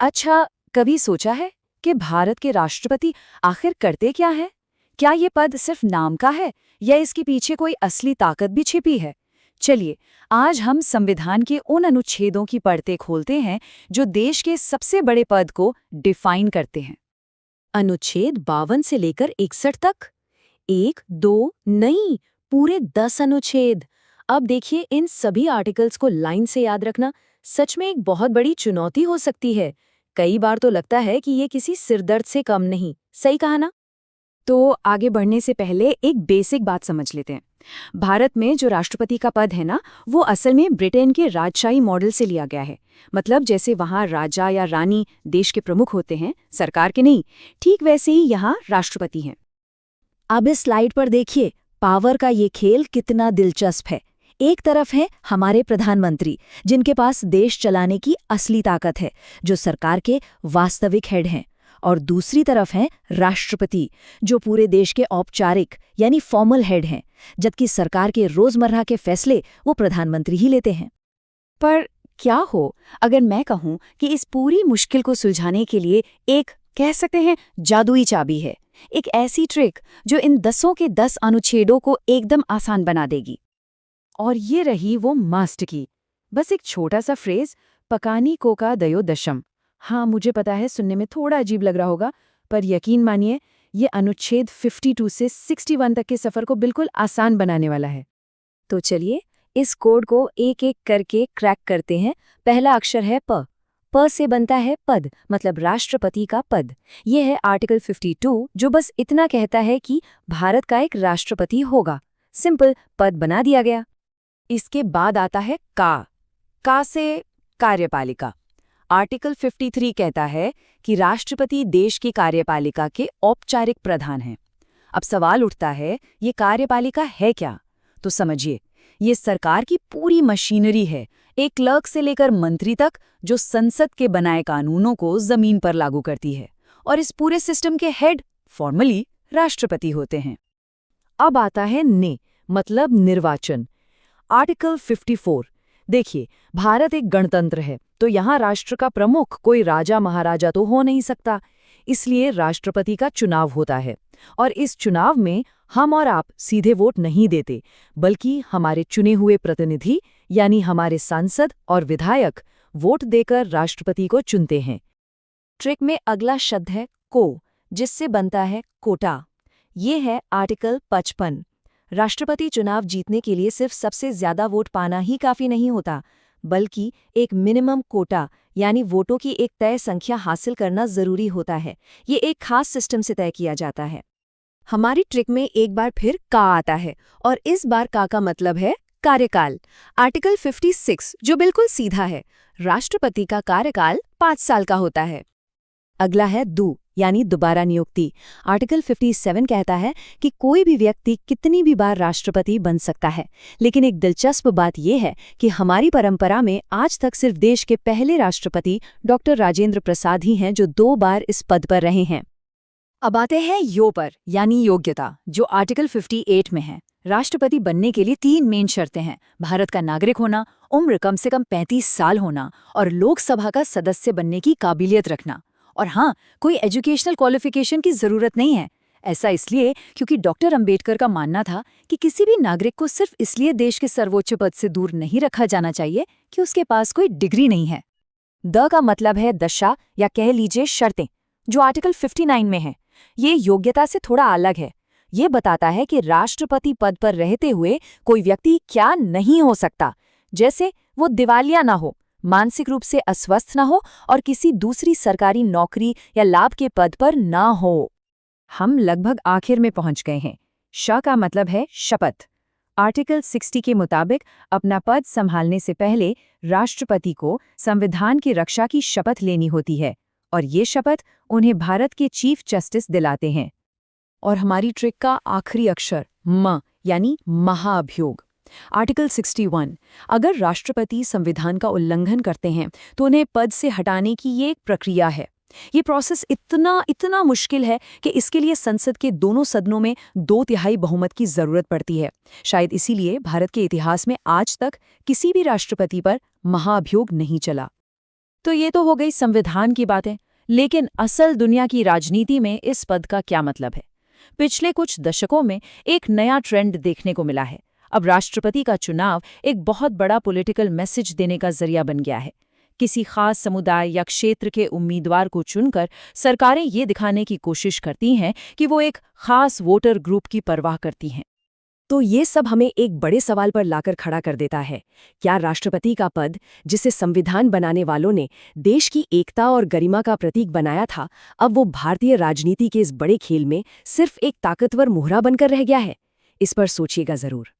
अच्छा, कभी सोचा है कि भारत के राष्ट्रपति आखिर करते क्या है? क्या ये पद सिर्फ नाम का है या इसके पीछे कोई असली ताकत भी छिपी है? चलिए, आज हम संविधान के उन अनुच्छेदों की परतें खोलते हैं जो देश के सबसे बड़े पद को डिफाइन करते हैं। अनुच्छेद 52 से लेकर 61 तक। 1, 2 नहीं, पूरे 10 अनुच्छेद। अब देखिए, इन सभी आर्टिकल्स को लाइन से याद रखना सच में एक बहुत बड़ी चुनौती हो सकती है। कई बार तो लगता है कि ये किसी सिरदर्द से कम नहीं। सही कहा ना? तो आगे बढ़ने से पहले एक बेसिक बात समझ लेते हैं। भारत में जो राष्ट्रपति का पद है ना, वो असल में ब्रिटेन के राजशाही मॉडल से लिया गया है। मतलब जैसे वहाँ राजा या रानी देश के प्रमुख होते हैं, सरकार के नहीं, ठीक वैसे ही यहाँ राष्ट्रपति हैं। अब इस स्लाइड पर देखिए, पावर का ये खेल कितना दिलचस्प है। एक तरफ है हमारे प्रधानमंत्री, जिनके पास देश चलाने की असली ताकत है, जो सरकार के वास्तविक हेड हैं। और दूसरी तरफ है राष्ट्रपति, जो पूरे देश के औपचारिक यानी फॉर्मल हेड हैं, जबकि सरकार के रोजमर्रा के फैसले वो प्रधानमंत्री ही लेते हैं। पर क्या हो अगर मैं कहूँ कि इस पूरी मुश्किल को सुलझाने के लिए एक, कह सकते हैं, जादुई चाबी है, एक ऐसी ट्रिक जो इन 10 के 10 अनुच्छेदों को एकदम आसान बना देगी। और ये रही वो मास्ट की। बस एक छोटा सा फ्रेज, पकानी कोका दयो दशम। हाँ, मुझे पता है सुनने में थोड़ा अजीब लग रहा होगा, पर यकीन मानिए ये अनुच्छेद 52 से 61 तक के सफर को बिल्कुल आसान बनाने वाला है। तो चलिए इस कोड को एक एक करके क्रैक करते हैं। पहला अक्षर है प। प से बनता है पद, मतलब राष्ट्रपति का पद। ये है आर्टिकल 52, जो बस इतना कहता है कि भारत का एक राष्ट्रपति होगा। सिंपल, पद बना दिया गया। इसके बाद आता है का से कार्यपालिका। आर्टिकल 53 कहता है कि राष्ट्रपति देश की कार्यपालिका के औपचारिक प्रधान हैं। अब सवाल उठता है, ये कार्यपालिका है क्या? तो समझिए, ये सरकार की पूरी मशीनरी है, एक क्लर्क से लेकर मंत्री तक, जो संसद के बनाए कानूनों को जमीन पर लागू करती है। और इस पूरे सिस्टम के हेड फॉर्मली राष्ट्रपति होते हैं। अब आता है मतलब निर्वाचन। आर्टिकल 54। देखिए, भारत एक गणतंत्र है, तो यहाँ राष्ट्र का प्रमुख कोई राजा महाराजा तो हो नहीं सकता। इसलिए राष्ट्रपति का चुनाव होता है। और इस चुनाव में हम और आप सीधे वोट नहीं देते, बल्कि हमारे चुने हुए प्रतिनिधि यानी हमारे सांसद और विधायक वोट देकर राष्ट्रपति को चुनते हैं। ट्रिक में अगला शब्द है को, जिससे बनता है कोटा। ये है आर्टिकल 55। राष्ट्रपति चुनाव जीतने के लिए सिर्फ सबसे ज्यादा वोट पाना ही काफी नहीं होता, बल्कि एक मिनिमम कोटा यानी वोटों की एक तय संख्या हासिल करना जरूरी होता है। ये एक खास सिस्टम से तय किया जाता है। हमारी ट्रिक में एक बार फिर का आता है, और इस बार का मतलब है कार्यकाल। आर्टिकल 56, जो बिल्कुल सीधा है, राष्ट्रपति का कार्यकाल 5 साल का होता है। अगला है यानी दोबारा नियुक्ति। आर्टिकल 57 कहता है कि कोई भी व्यक्ति कितनी भी बार राष्ट्रपति बन सकता है। लेकिन एक दिलचस्प बात यह है कि हमारी परंपरा में आज तक सिर्फ देश के पहले राष्ट्रपति डॉक्टर राजेंद्र प्रसाद ही हैं जो 2 बार इस पद पर रहे हैं। अब आते हैं पर, यानी योग्यता, जो आर्टिकल 58 में है। राष्ट्रपति बनने के लिए 3 मेन शर्तें हैं: भारत का नागरिक होना, उम्र कम से कम 35 साल होना और लोकसभा का सदस्य बनने की काबिलियत रखना। और हाँ, कोई एजुकेशनल क्वालिफिकेशन की जरूरत नहीं है। ऐसा इसलिए क्योंकि डॉक्टर अंबेडकर का मानना था कि किसी भी नागरिक को सिर्फ इसलिए देश के सर्वोच्च पद से दूर नहीं रखा जाना चाहिए कि उसके पास कोई डिग्री नहीं है। का मतलब है दशा या कह लीजिए शर्तें, जो आर्टिकल 59 में है। ये योग्यता से थोड़ा अलग है। ये बताता है कि राष्ट्रपति पद पर रहते हुए कोई व्यक्ति क्या नहीं हो सकता, जैसे वो दिवालिया ना हो, मानसिक रूप से अस्वस्थ ना हो और किसी दूसरी सरकारी नौकरी या लाभ के पद पर ना हो। हम लगभग आखिर में पहुंच गए हैं। का मतलब है शपथ। आर्टिकल 60 के मुताबिक अपना पद संभालने से पहले राष्ट्रपति को संविधान की रक्षा की शपथ लेनी होती है, और ये शपथ उन्हें भारत के चीफ जस्टिस दिलाते हैं। और हमारी ट्रिक का आखिरी अक्षर यानी महाअभियोग। आर्टिकल 61। अगर राष्ट्रपति संविधान का उल्लंघन करते हैं तो उन्हें पद से हटाने की ये एक प्रक्रिया है। ये प्रोसेस इतना मुश्किल है कि इसके लिए संसद के दोनों सदनों में 2/3 बहुमत की जरूरत पड़ती है। शायद इसीलिए भारत के इतिहास में आज तक किसी भी राष्ट्रपति पर महाअभियोग नहीं चला। तो ये तो हो गई संविधान की बातें, लेकिन असल दुनिया की राजनीति में इस पद का क्या मतलब है? पिछले कुछ दशकों में एक नया ट्रेंड देखने को मिला है। अब राष्ट्रपति का चुनाव एक बहुत बड़ा पॉलिटिकल मैसेज देने का जरिया बन गया है। किसी खास समुदाय या क्षेत्र के उम्मीदवार को चुनकर सरकारें ये दिखाने की कोशिश करती हैं कि वो एक खास वोटर ग्रुप की परवाह करती हैं। तो ये सब हमें एक बड़े सवाल पर लाकर खड़ा कर देता है। क्या राष्ट्रपति का पद, जिसे संविधान बनाने वालों ने देश की एकता और गरिमा का प्रतीक बनाया था, अब वो भारतीय राजनीति के इस बड़े खेल में सिर्फ एक ताकतवर मुहरा बनकर रह गया है? इस पर सोचिएगा जरूर।